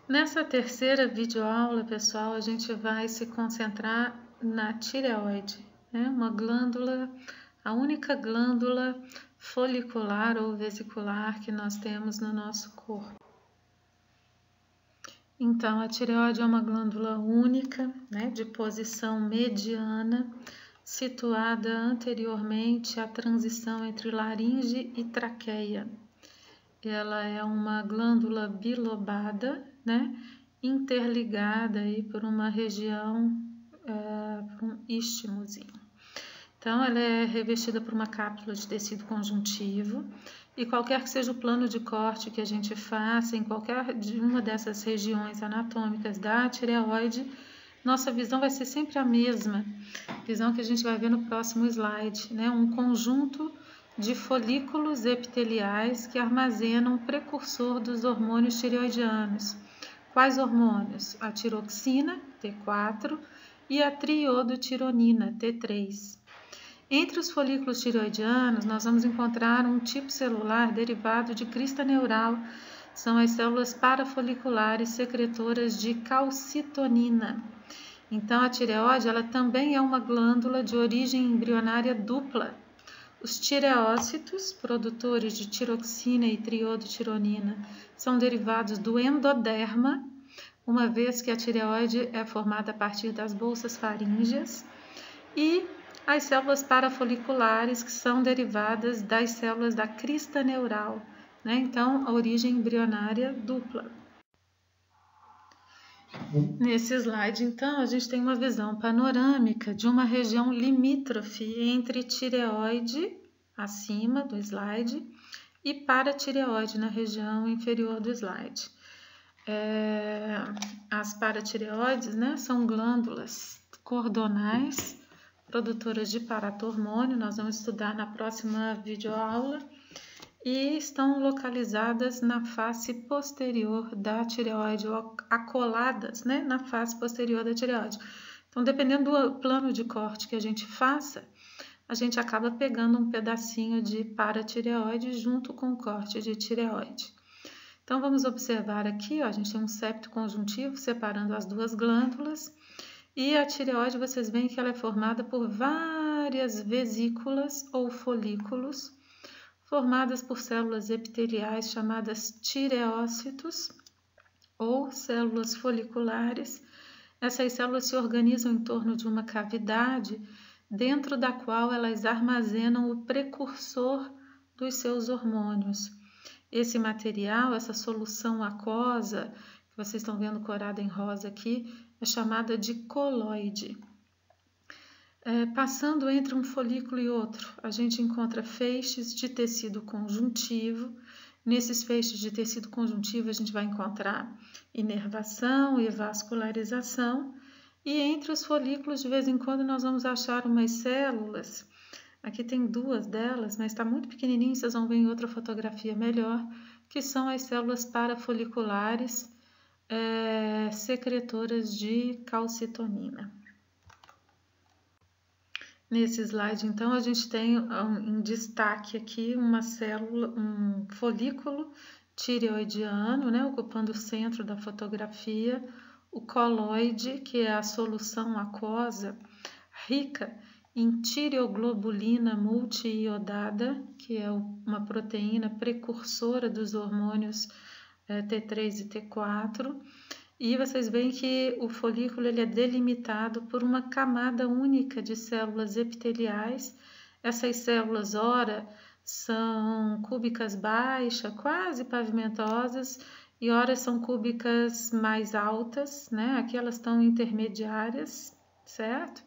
Nessa terceira videoaula, pessoal, a gente vai se concentrar na tireoide, né? Uma glândula, a única glândula folicular ou vesicular que nós temos no nosso corpo. Então, a tireoide é uma glândula única, né, de posição mediana, situada anteriormente à transição entre laringe e traqueia. Ela é uma glândula bilobada, né, interligada aí por uma região, por um istmozinho. Então, ela é revestida por uma cápsula de tecido conjuntivo e qualquer que seja o plano de corte que a gente faça em qualquer de uma dessas regiões anatômicas da tireoide, nossa visão vai ser sempre a mesma, visão que a gente vai ver no próximo slide, né? Um conjunto de folículos epiteliais que armazenam o precursor dos hormônios tireoidianos. Quais hormônios? A tiroxina, T4, e a triodotironina, T3. Entre os folículos tireoidianos, nós vamos encontrar um tipo celular derivado de crista neural. São as células parafoliculares secretoras de calcitonina. Então, a tireoide ela também é uma glândula de origem embrionária dupla. Os tireócitos, produtores de tiroxina e triodotironina, são derivados do endoderma, uma vez que a tireoide é formada a partir das bolsas faríngeas, e as células parafoliculares, que são derivadas das células da crista neural, né? Então, a origem embrionária dupla. Nesse slide, então, a gente tem uma visão panorâmica de uma região limítrofe entre tireoide, acima do slide, e paratireoide, na região inferior do slide. As paratireoides, né, são glândulas cordonais, produtoras de paratormônio, nós vamos estudar na próxima videoaula, e estão localizadas na face posterior da tireoide, ou acoladas, né, na face posterior da tireoide. Então, dependendo do plano de corte que a gente faça, a gente acaba pegando um pedacinho de paratireoide junto com o corte de tireoide. Então, vamos observar aqui, ó, a gente tem um septo conjuntivo separando as duas glândulas, e a tireoide, vocês veem que ela é formada por várias vesículas ou folículos, formadas por células epiteliais chamadas tireócitos ou células foliculares. Essas células se organizam em torno de uma cavidade, dentro da qual elas armazenam o precursor dos seus hormônios. Esse material, essa solução aquosa, que vocês estão vendo corada em rosa aqui, é chamada de coloide. Passando entre um folículo e outro, a gente encontra feixes de tecido conjuntivo. Nesses feixes de tecido conjuntivo, a gente vai encontrar inervação e vascularização. E entre os folículos, de vez em quando, nós vamos achar umas células. Aqui tem duas delas, mas está muito pequenininho, vocês vão ver em outra fotografia melhor, que são as células parafoliculares secretoras de calcitonina. Nesse slide, então, a gente tem em destaque aqui uma célula, um folículo tireoidiano, né, ocupando o centro da fotografia, o coloide, que é a solução aquosa rica em tireoglobulina multiiodada, que é uma proteína precursora dos hormônios T3 e T4. E vocês veem que o folículo ele é delimitado por uma camada única de células epiteliais. Essas células, ora, são cúbicas baixas, quase pavimentosas, e ora são cúbicas mais altas, né? Aqui elas estão intermediárias, certo?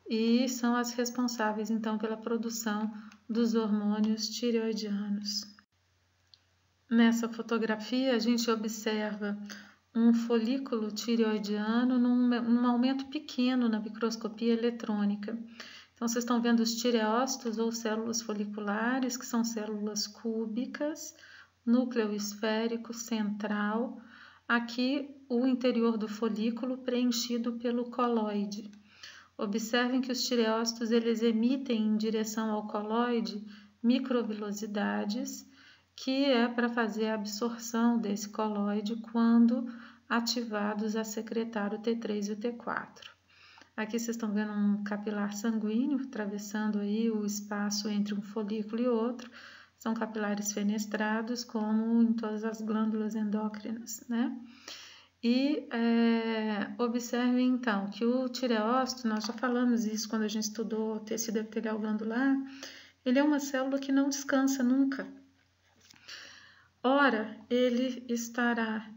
E são as responsáveis, então, pela produção dos hormônios tireoidianos. Nessa fotografia, a gente observa um folículo tireoidiano num aumento pequeno na microscopia eletrônica. Então, vocês estão vendo os tireócitos ou células foliculares, que são células cúbicas, núcleo esférico central. Aqui, o interior do folículo preenchido pelo coloide. Observem que os tireócitos eles emitem em direção ao coloide microvilosidades, que é para fazer a absorção desse coloide quando ativados a secretar o T3 e o T4. Aqui vocês estão vendo um capilar sanguíneo atravessando aí o espaço entre um folículo e outro. São capilares fenestrados, como em todas as glândulas endócrinas, né? E observem então que o tireócito, nós já falamos isso quando a gente estudou tecido epitelial glandular, ele é uma célula que não descansa nunca. Ora, ele estará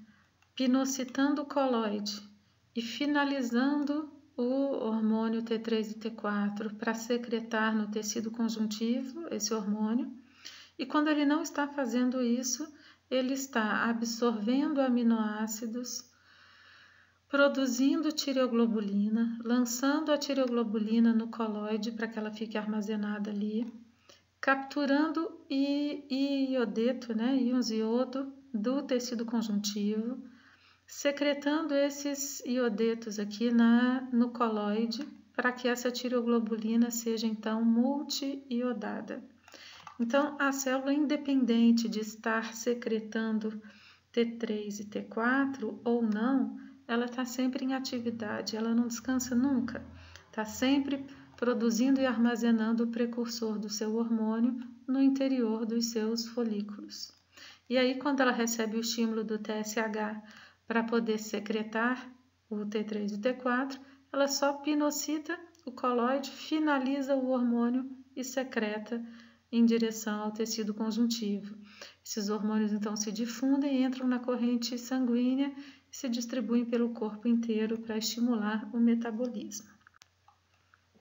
pinocitando o coloide e finalizando o hormônio T3 e T4 para secretar no tecido conjuntivo esse hormônio. E quando ele não está fazendo isso, ele está absorvendo aminoácidos, produzindo tireoglobulina, lançando a tireoglobulina no coloide para que ela fique armazenada ali, capturando iodeto, né, íons iodo do tecido conjuntivo, secretando esses iodetos aqui no coloide para que essa tireoglobulina seja então multi-iodada. Então, a célula, independente de estar secretando T3 e T4 ou não, ela está sempre em atividade, ela não descansa nunca, está sempre produzindo e armazenando o precursor do seu hormônio no interior dos seus folículos. E aí, quando ela recebe o estímulo do TSH para poder secretar o T3 e o T4, ela só pinocita o coloide, finaliza o hormônio e secreta em direção ao tecido conjuntivo. Esses hormônios então se difundem, entram na corrente sanguínea e se distribuem pelo corpo inteiro para estimular o metabolismo.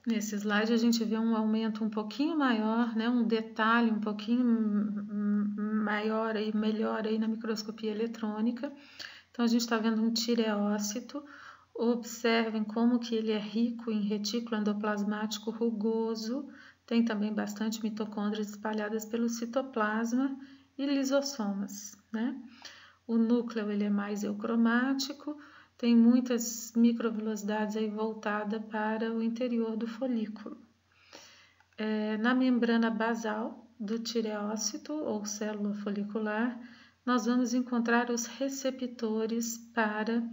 Nesse slide a gente vê um aumento um pouquinho maior, né, um detalhe um pouquinho maior e melhor aí na microscopia eletrônica. Então a gente está vendo um tireócito. Observem como que ele é rico em retículo endoplasmático rugoso. Tem também bastante mitocôndrias espalhadas pelo citoplasma e lisossomas, né? O núcleo ele é mais eucromático, tem muitas microvelocidades aí voltada para o interior do folículo. Na membrana basal do tireócito ou célula folicular, nós vamos encontrar os receptores para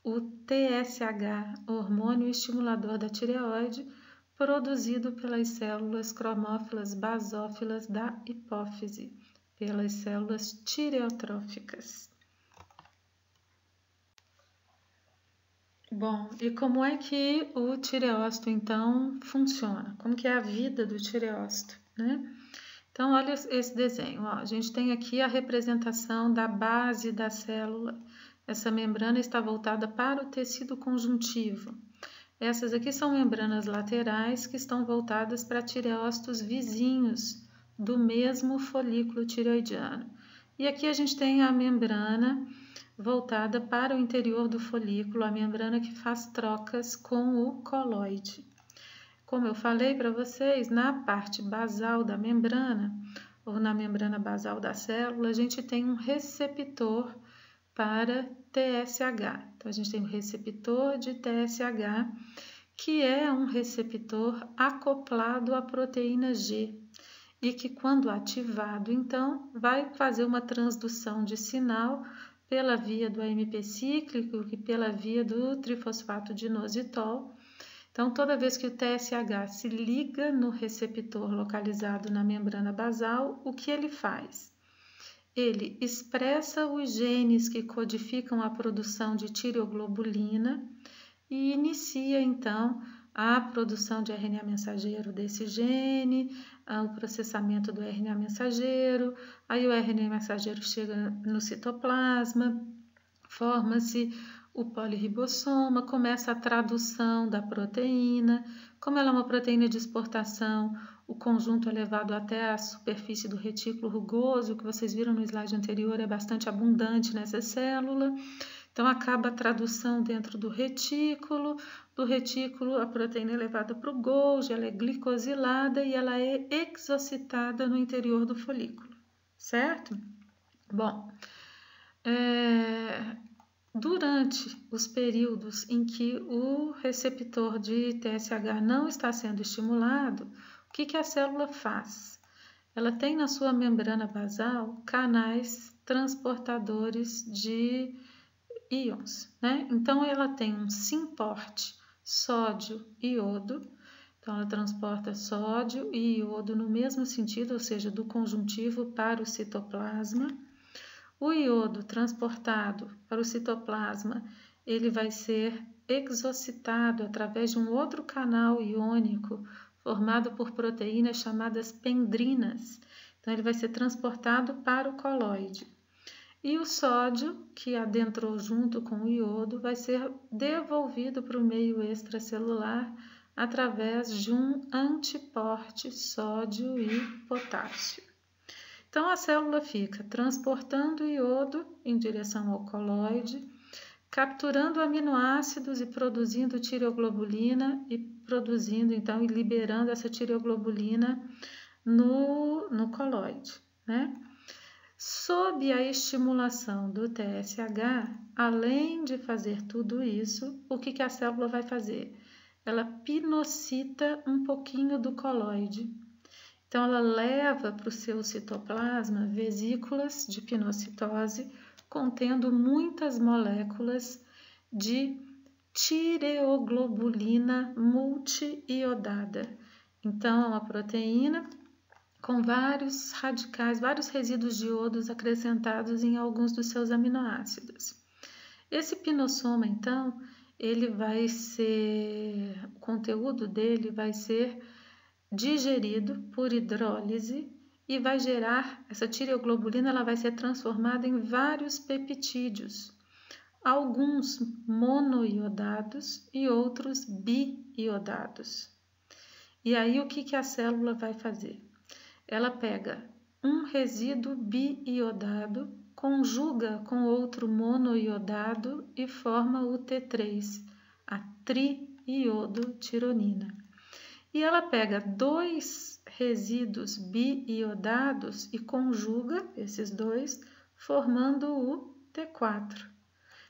o TSH, hormônio estimulador da tireoide, produzido pelas células cromófilas basófilas da hipófise, pelas células tireotróficas. Bom, e como é que o tireócito então funciona? Como que é a vida do tireócito, né? Então, olha esse desenho, ó. A gente tem aqui a representação da base da célula. Essa membrana está voltada para o tecido conjuntivo. Essas aqui são membranas laterais que estão voltadas para tireócitos vizinhos do mesmo folículo tireoidiano. E aqui a gente tem a membrana voltada para o interior do folículo, a membrana que faz trocas com o coloide. Como eu falei para vocês, na parte basal da membrana, ou na membrana basal da célula, a gente tem um receptor para TSH. Então, a gente tem um receptor de TSH, que é um receptor acoplado à proteína G, e que, quando ativado, então, vai fazer uma transdução de sinal pela via do AMP cíclico e pela via do trifosfato de inositol. Então, toda vez que o TSH se liga no receptor localizado na membrana basal, o que ele faz? Ele expressa os genes que codificam a produção de tireoglobulina e inicia, então, a produção de RNA mensageiro desse gene, o processamento do RNA mensageiro, aí o RNA mensageiro chega no citoplasma, forma-se o poliribossoma, começa a tradução da proteína. Como ela é uma proteína de exportação, o conjunto é levado até a superfície do retículo rugoso, que vocês viram no slide anterior, é bastante abundante nessa célula. Então, acaba a tradução dentro do retículo a proteína é levada para o Golgi, ela é glicosilada e ela é exocitada no interior do folículo, certo? Bom, durante os períodos em que o receptor de TSH não está sendo estimulado, o que a célula faz? Ela tem na sua membrana basal canais transportadores de íons, né? Então, ela tem um simporte sódio e iodo. Então, ela transporta sódio e iodo no mesmo sentido, ou seja, do conjuntivo para o citoplasma. O iodo transportado para o citoplasma, ele vai ser exocitado através de um outro canal iônico formado por proteínas chamadas pendrinas. Então, ele vai ser transportado para o coloide. E o sódio, que adentrou junto com o iodo, vai ser devolvido para o meio extracelular através de um antiporte sódio e potássio. Então, a célula fica transportando o iodo em direção ao coloide, capturando aminoácidos e produzindo tireoglobulina e produzindo, então, e liberando essa tireoglobulina no coloide, né? Sob a estimulação do TSH, além de fazer tudo isso, o que a célula vai fazer? Ela pinocita um pouquinho do coloide. Então, ela leva para o seu citoplasma vesículas de pinocitose contendo muitas moléculas de tireoglobulina multiiodada. Então, é uma proteína com vários radicais, vários resíduos de iodos acrescentados em alguns dos seus aminoácidos. Esse pinossoma, então, o conteúdo dele vai ser digerido por hidrólise e vai gerar, essa tireoglobulina ela vai ser transformada em vários peptídeos, alguns monoiodados e outros biiodados. E aí o que a célula vai fazer? Ela pega um resíduo biiodado, conjuga com outro monoiodado e forma o T3, a triiodotironina. E ela pega dois resíduos biiodados e conjuga esses dois, formando o T4.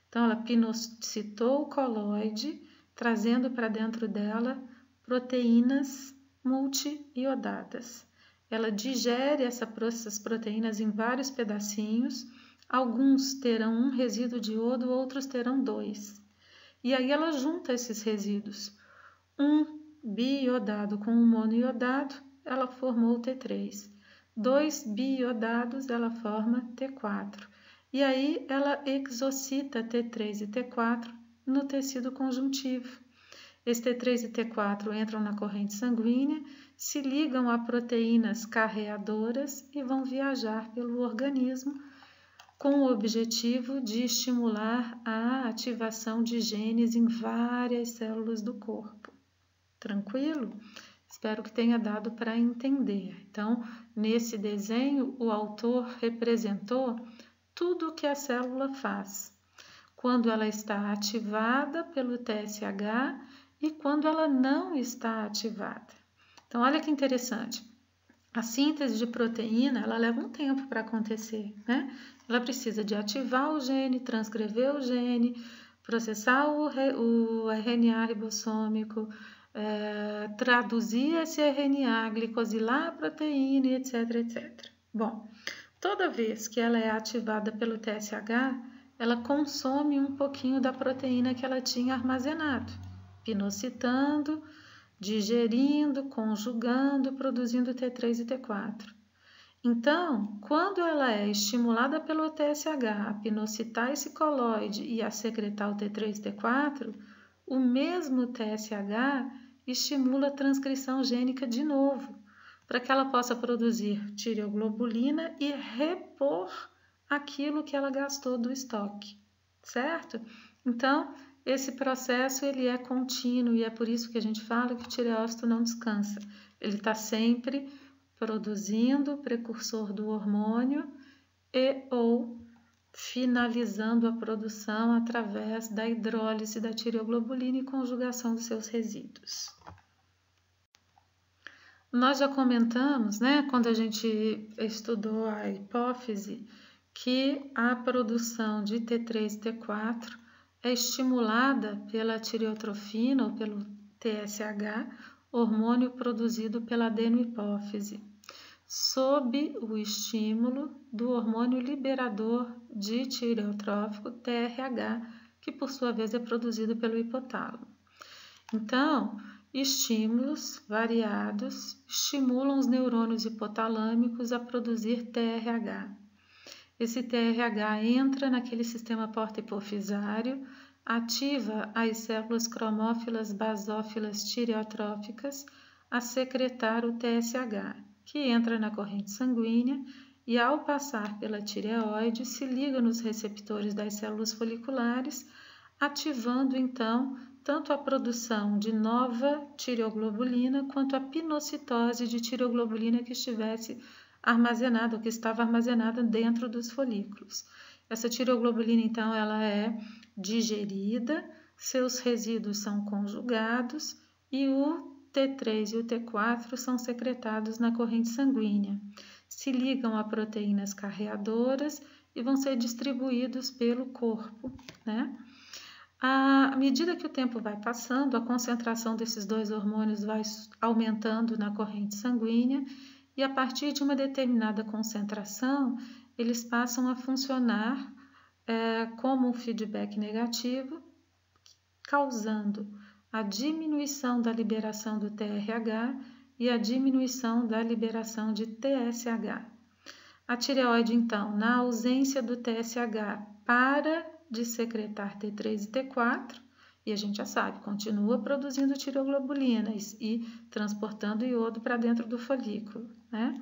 Então, ela pinocitou o coloide, trazendo para dentro dela proteínas multiiodadas. Ela digere essas proteínas em vários pedacinhos, alguns terão um resíduo de iodo, outros terão dois. E aí ela junta esses resíduos. Um biiodado com um monoiodado, ela formou T3. Dois biiodados, ela forma T4. E aí ela exocita T3 e T4 no tecido conjuntivo. Esse T3 e T4 entram na corrente sanguínea, se ligam a proteínas carreadoras e vão viajar pelo organismo com o objetivo de estimular a ativação de genes em várias células do corpo. Tranquilo? Espero que tenha dado para entender. Então, nesse desenho, o autor representou tudo o que a célula faz, quando ela está ativada pelo TSH e quando ela não está ativada. Então, olha que interessante. A síntese de proteína, ela leva um tempo para acontecer, né? Ela precisa de ativar o gene, transcrever o gene, processar o RNA ribossômico, traduzir esse RNA, glicosilar a proteína, etc, etc. Bom, toda vez que ela é ativada pelo TSH, ela consome um pouquinho da proteína que ela tinha armazenado, pinocitando, digerindo, conjugando, produzindo T3 e T4. Então, quando ela é estimulada pelo TSH a pinocitar esse coloide e a secretar o T3 e T4, o mesmo TSH estimula a transcrição gênica de novo, para que ela possa produzir tireoglobulina e repor aquilo que ela gastou do estoque, certo? Então, esse processo ele é contínuo e é por isso que a gente fala que o tireócito não descansa. Ele está sempre produzindo o precursor do hormônio e ou finalizando a produção através da hidrólise da tireoglobulina e conjugação dos seus resíduos. Nós já comentamos, né, quando a gente estudou a hipófise, que a produção de T3 e T4 é estimulada pela tireotrofina ou pelo TSH, hormônio produzido pela adenohipófise. sob o estímulo do hormônio liberador de tireotrófico, TRH, que por sua vez é produzido pelo hipotálamo. Então, estímulos variados estimulam os neurônios hipotalâmicos a produzir TRH. Esse TRH entra naquele sistema porta-hipofisário, ativa as células cromófilas basófilas tireotróficas a secretar o TSH, que entra na corrente sanguínea e, ao passar pela tireoide, se liga nos receptores das células foliculares, ativando então tanto a produção de nova tireoglobulina quanto a pinocitose de tireoglobulina que estivesse armazenada, ou que estava armazenada dentro dos folículos. Essa tireoglobulina, então, ela é digerida, seus resíduos são conjugados e o T3 e o T4 são secretados na corrente sanguínea. Se ligam a proteínas carreadoras e vão ser distribuídos pelo corpo, né? À medida que o tempo vai passando, a concentração desses dois hormônios vai aumentando na corrente sanguínea e, a partir de uma determinada concentração, eles passam a funcionar como um feedback negativo, causando a diminuição da liberação do TRH e a diminuição da liberação de TSH. A tireoide, então, na ausência do TSH, para de secretar T3 e T4, e a gente já sabe, continua produzindo tireoglobulinas e transportando iodo para dentro do folículo, né?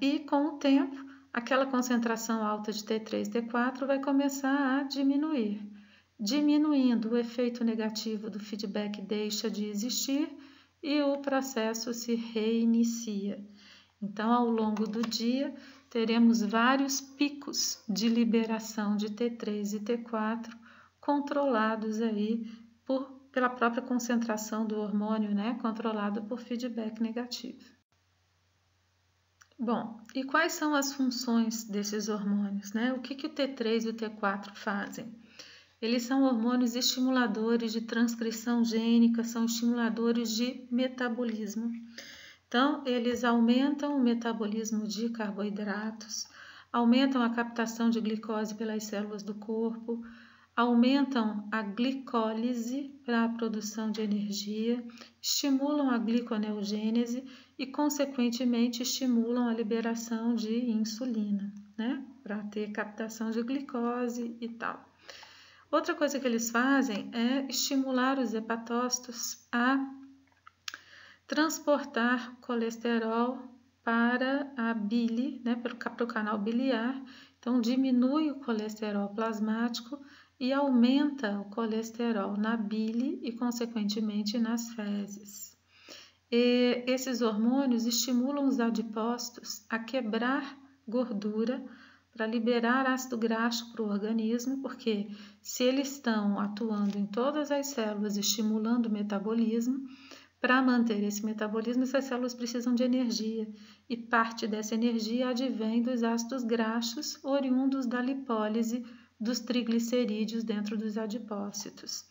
E com o tempo, aquela concentração alta de T3 e T4 vai começar a diminuir. Diminuindo, o efeito negativo do feedback deixa de existir e o processo se reinicia. Então, ao longo do dia, teremos vários picos de liberação de T3 e T4 controlados aí pela própria concentração do hormônio, né? Controlado por feedback negativo. Bom, e quais são as funções desses hormônios, né? O que o T3 e o T4 fazem? Eles são hormônios estimuladores de transcrição gênica, são estimuladores de metabolismo. Então, eles aumentam o metabolismo de carboidratos, aumentam a captação de glicose pelas células do corpo, aumentam a glicólise para a produção de energia, estimulam a gliconeogênese e, consequentemente, estimulam a liberação de insulina, né? Para ter captação de glicose e tal. Outra coisa que eles fazem é estimular os hepatócitos a transportar colesterol para a bile, né, para o canal biliar. Então, diminui o colesterol plasmático e aumenta o colesterol na bile e, consequentemente, nas fezes. E esses hormônios estimulam os adipócitos a quebrar gordura para liberar ácido graxo para o organismo, porque se eles estão atuando em todas as células, estimulando o metabolismo, para manter esse metabolismo, essas células precisam de energia e parte dessa energia advém dos ácidos graxos oriundos da lipólise dos triglicerídeos dentro dos adipócitos.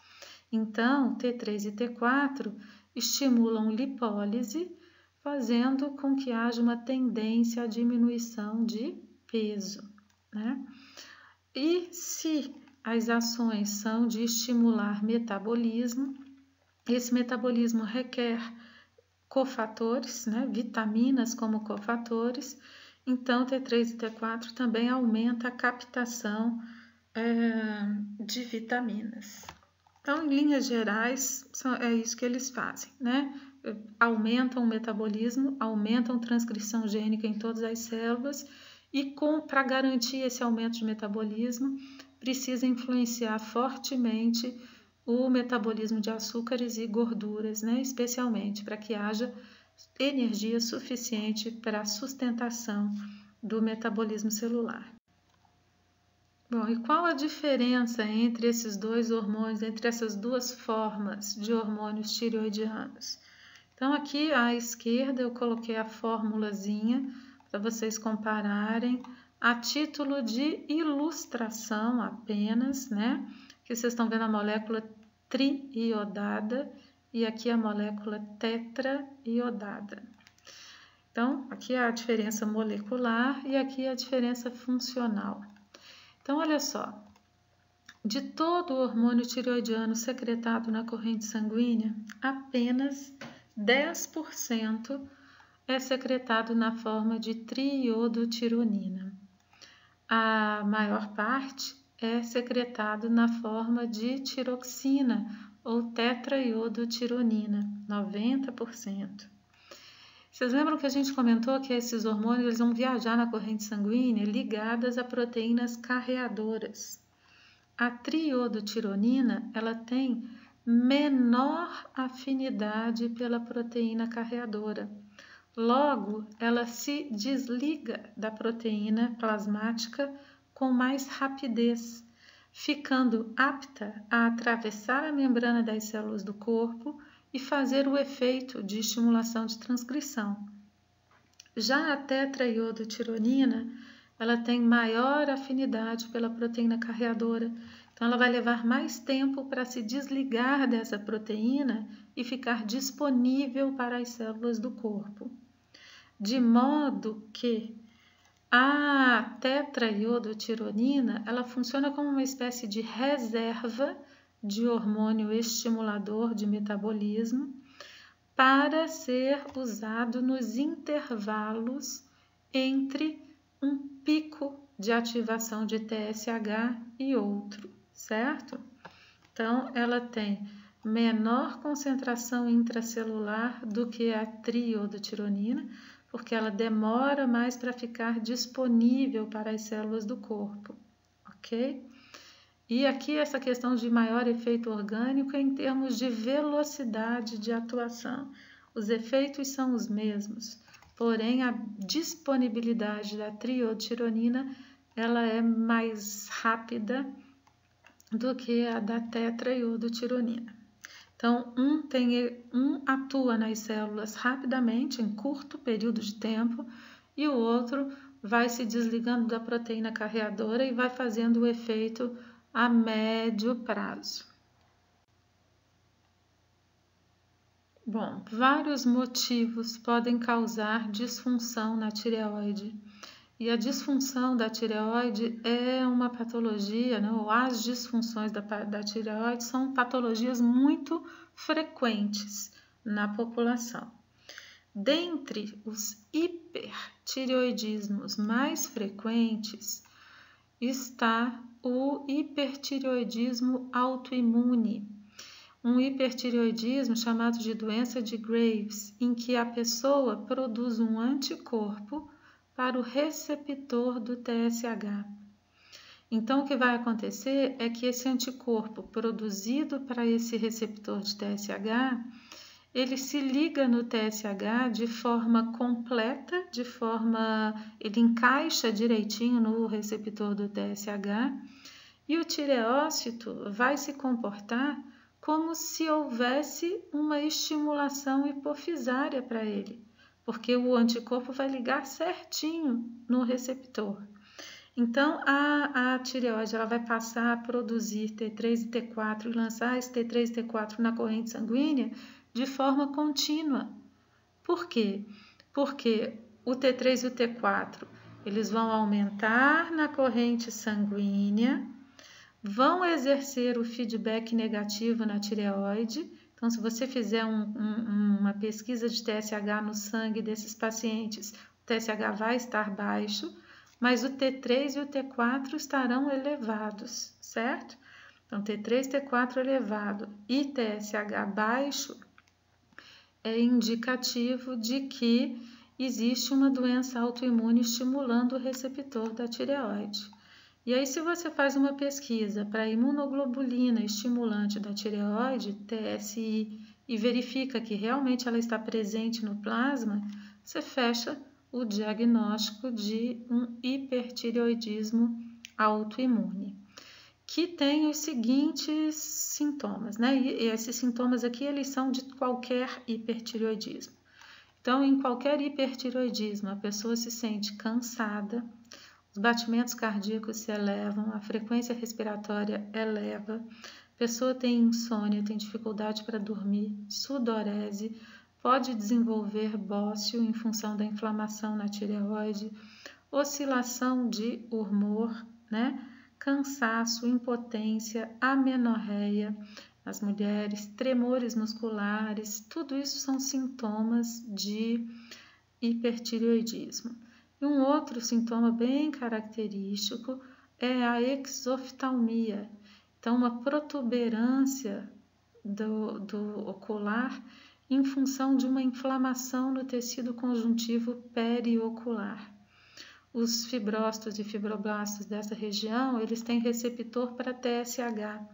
Então, T3 e T4 estimulam lipólise, fazendo com que haja uma tendência à diminuição de peso, né? E se as ações são de estimular metabolismo, esse metabolismo requer cofatores, né? Vitaminas como cofatores, então T3 e T4 também aumenta a captação de vitaminas. Então, em linhas gerais, é isso que eles fazem, né? Aumentam o metabolismo, aumentam a transcrição gênica em todas as células e, para garantir esse aumento de metabolismo, precisa influenciar fortemente o metabolismo de açúcares e gorduras, né? Especialmente para que haja energia suficiente para a sustentação do metabolismo celular. Bom, e qual a diferença entre esses dois hormônios, entre essas duas formas de hormônios tireoidianos? Então, aqui à esquerda eu coloquei a formulazinha para vocês compararem a título de ilustração apenas, né? Que vocês estão vendo a molécula triiodada e aqui a molécula tetraiodada. Então, aqui é a diferença molecular e aqui é a diferença funcional. Então, olha só, de todo o hormônio tireoidiano secretado na corrente sanguínea, apenas 10% é secretado na forma de triiodotironina. A maior parte é secretado na forma de tiroxina ou tetraiodotironina, 90%. Vocês lembram que a gente comentou que esses hormônios eles vão viajar na corrente sanguínea ligadas a proteínas carreadoras. A triiodotironina ela tem menor afinidade pela proteína carreadora. Logo, ela se desliga da proteína plasmática com mais rapidez, ficando apta a atravessar a membrana das células do corpo e fazer o efeito de estimulação de transcrição. Já a tetraiodotironina, ela tem maior afinidade pela proteína carreadora, então ela vai levar mais tempo para se desligar dessa proteína e ficar disponível para as células do corpo. De modo que a tetraiodotironina, ela funciona como uma espécie de reserva de hormônio estimulador de metabolismo para ser usado nos intervalos entre um pico de ativação de TSH e outro, certo? Então, ela tem menor concentração intracelular do que a triiodotironina, porque ela demora mais para ficar disponível para as células do corpo, ok? E aqui essa questão de maior efeito orgânico é em termos de velocidade de atuação. Os efeitos são os mesmos, porém a disponibilidade da triiodotironina ela é mais rápida do que a da tetraiodotironina. Então, um atua nas células rapidamente, em curto período de tempo, e o outro vai se desligando da proteína carreadora e vai fazendo o efeito a médio prazo. Bom, vários motivos podem causar disfunção na tireoide. E a disfunção da tireoide é uma patologia, né? Ou as disfunções da tireoide são patologias muito frequentes na população. Dentre os hipertireoidismos mais frequentes está o hipertireoidismo autoimune, um hipertireoidismo chamado de doença de Graves, em que a pessoa produz um anticorpo para o receptor do TSH. Então, o que vai acontecer é que esse anticorpo produzido para esse receptor de TSH, ele se liga no TSH de forma completa, ele encaixa direitinho no receptor do TSH e o tireócito vai se comportar como se houvesse uma estimulação hipofisária para ele, porque o anticorpo vai ligar certinho no receptor. Então, a tireoide ela vai passar a produzir T3 e T4 e lançar esse T3 e T4 na corrente sanguínea de forma contínua. Por quê? Porque o T3 e o T4 eles vão aumentar na corrente sanguínea, vão exercer o feedback negativo na tireoide. Então, se você fizer uma pesquisa de TSH no sangue desses pacientes, o TSH vai estar baixo, mas o T3 e o T4 estarão elevados, certo? Então, T3, T4 elevado e TSH baixo é indicativo de que existe uma doença autoimune estimulando o receptor da tireoide. E aí, se você faz uma pesquisa para imunoglobulina estimulante da tireoide, TSI, e verifica que realmente ela está presente no plasma, você fecha o diagnóstico de um hipertireoidismo autoimune, que tem os seguintes sintomas, né? E esses sintomas aqui, eles são de qualquer hipertireoidismo. Então, em qualquer hipertireoidismo, a pessoa se sente cansada, os batimentos cardíacos se elevam, a frequência respiratória eleva, a pessoa tem insônia, tem dificuldade para dormir, sudorese, pode desenvolver bócio em função da inflamação na tireoide, oscilação de humor, né? Cansaço, impotência, amenorreia nas mulheres, tremores musculares, tudo isso são sintomas de hipertireoidismo. E um outro sintoma bem característico é a exoftalmia, então uma protuberância do ocular em função de uma inflamação no tecido conjuntivo periocular. Os fibrócitos e fibroblastos dessa região, eles têm receptor para TSH.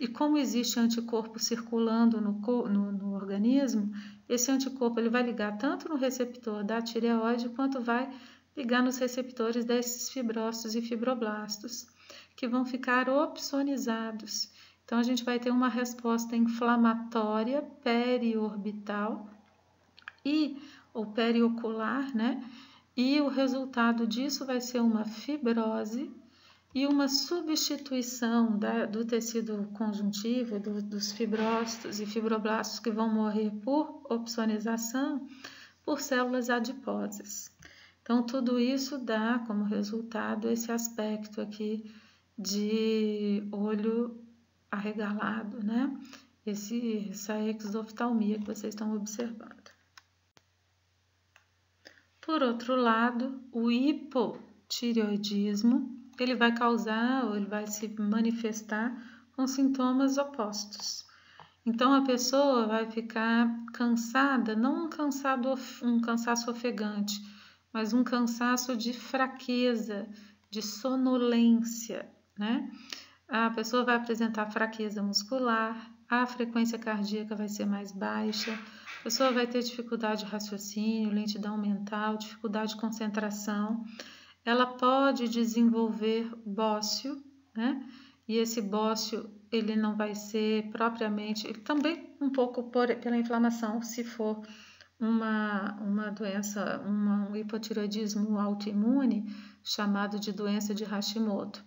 E como existe anticorpo circulando no organismo, esse anticorpo ele vai ligar tanto no receptor da tireoide, quanto vai ligar nos receptores desses fibrócitos e fibroblastos, que vão ficar opsonizados. Então, a gente vai ter uma resposta inflamatória periorbital ou periocular, né? E o resultado disso vai ser uma fibrose e uma substituição do tecido conjuntivo, dos fibrócitos e fibroblastos que vão morrer por opsonização, por células adiposas. Então, tudo isso dá como resultado esse aspecto aqui de olho arregalado, né? Essa exoftalmia que vocês estão observando. Por outro lado, o hipotireoidismo, ele vai causar ou ele vai se manifestar com sintomas opostos. Então, a pessoa vai ficar cansada, não um cansaço ofegante, mas um cansaço de fraqueza, de sonolência, né? A pessoa vai apresentar fraqueza muscular, a frequência cardíaca vai ser mais baixa, a pessoa vai ter dificuldade de raciocínio, lentidão mental, dificuldade de concentração. Ela pode desenvolver bócio, né? E esse bócio, ele não vai ser propriamente, também um pouco pela inflamação, se for uma doença, um hipotireoidismo autoimune, chamado de doença de Hashimoto.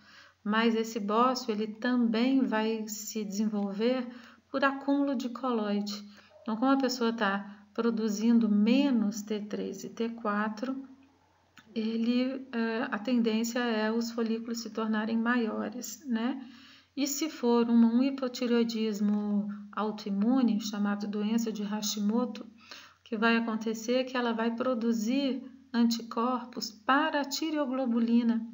Mas esse bócio, ele também vai se desenvolver por acúmulo de coloide. Então, como a pessoa está produzindo menos T3 e T4, a tendência é os folículos se tornarem maiores, né? E se for um hipotireoidismo autoimune, chamado doença de Hashimoto, o que vai acontecer é que ela vai produzir anticorpos para a tireoglobulina.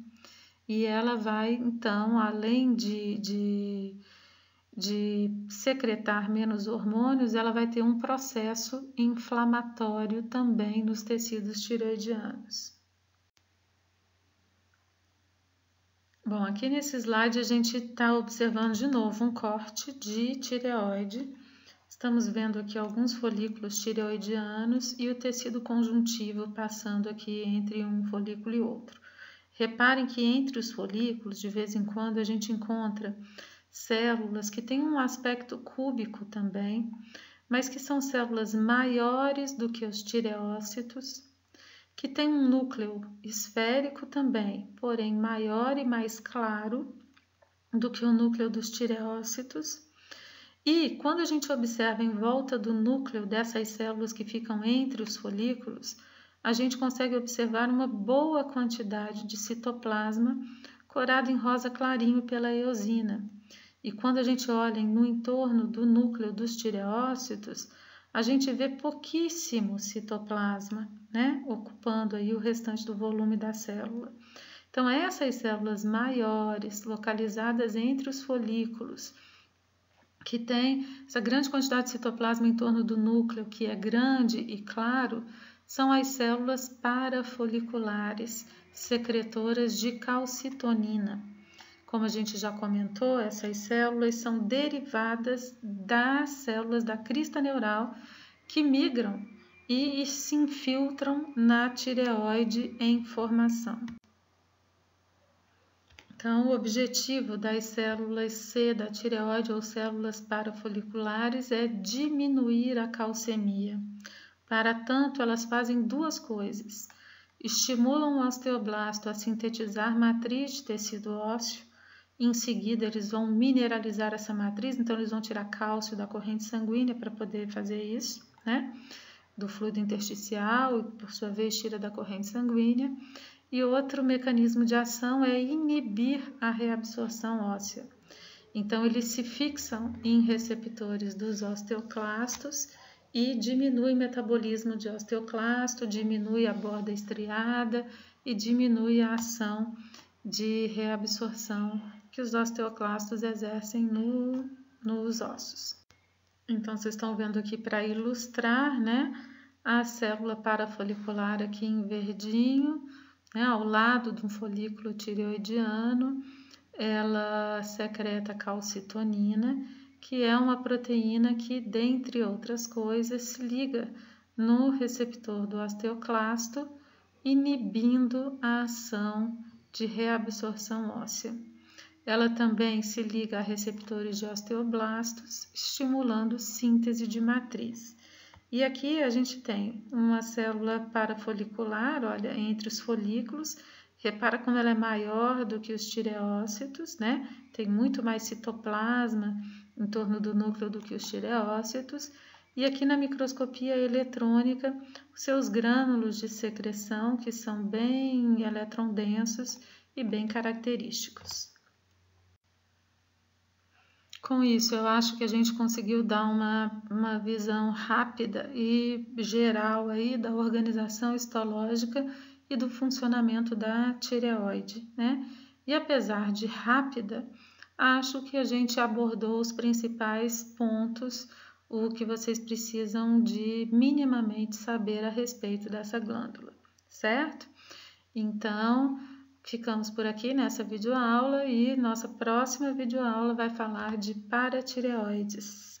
E ela vai, então, além de secretar menos hormônios, ela vai ter um processo inflamatório também nos tecidos tireoidianos. Bom, aqui nesse slide a gente está observando de novo um corte de tireoide. Estamos vendo aqui alguns folículos tireoidianos e o tecido conjuntivo passando aqui entre um folículo e outro. Reparem que entre os folículos, de vez em quando, a gente encontra células que têm um aspecto cúbico também, mas que são células maiores do que os tireócitos, que têm um núcleo esférico também, porém maior e mais claro do que o núcleo dos tireócitos. E quando a gente observa em volta do núcleo dessas células que ficam entre os folículos, a gente consegue observar uma boa quantidade de citoplasma corado em rosa clarinho pela eosina. E quando a gente olha no entorno do núcleo dos tireócitos, a gente vê pouquíssimo citoplasma, né? Ocupando aí o restante do volume da célula. Então, essas células maiores, localizadas entre os folículos, que tem essa grande quantidade de citoplasma em torno do núcleo, que é grande e claro, são as células parafoliculares, secretoras de calcitonina. Como a gente já comentou, essas células são derivadas das células da crista neural que migram e se infiltram na tireoide em formação. Então, o objetivo das células C da tireoide ou células parafoliculares é diminuir a calcemia. Para tanto, elas fazem duas coisas: estimulam o osteoblasto a sintetizar matriz de tecido ósseo. Em seguida, eles vão mineralizar essa matriz, então eles vão tirar cálcio da corrente sanguínea para poder fazer isso, né? do fluido intersticial e, por sua vez, tira da corrente sanguínea. E outro mecanismo de ação é inibir a reabsorção óssea. Então, eles se fixam em receptores dos osteoclastos e diminui o metabolismo de osteoclasto, diminui a borda estriada e diminui a ação de reabsorção que os osteoclastos exercem nos ossos. Então, vocês estão vendo aqui para ilustrar, né, a célula parafolicular aqui em verdinho, né, ao lado de um folículo tireoidiano, ela secreta calcitonina, que é uma proteína que, dentre outras coisas, se liga no receptor do osteoclasto, inibindo a ação de reabsorção óssea. Ela também se liga a receptores de osteoblastos, estimulando síntese de matriz. E aqui a gente tem uma célula parafolicular, olha, entre os folículos. Repara como ela é maior do que os tireócitos, né? Tem muito mais citoplasma em torno do núcleo do que os tireócitos. E aqui na microscopia eletrônica, os seus grânulos de secreção, que são bem eletrondensos e bem característicos. Com isso, eu acho que a gente conseguiu dar uma visão rápida e geral aí da organização histológica e do funcionamento da tireoide, né? E apesar de rápida, acho que a gente abordou os principais pontos, o que vocês precisam de minimamente saber a respeito dessa glândula, certo? Então, ficamos por aqui nessa videoaula e nossa próxima videoaula vai falar de paratireoides.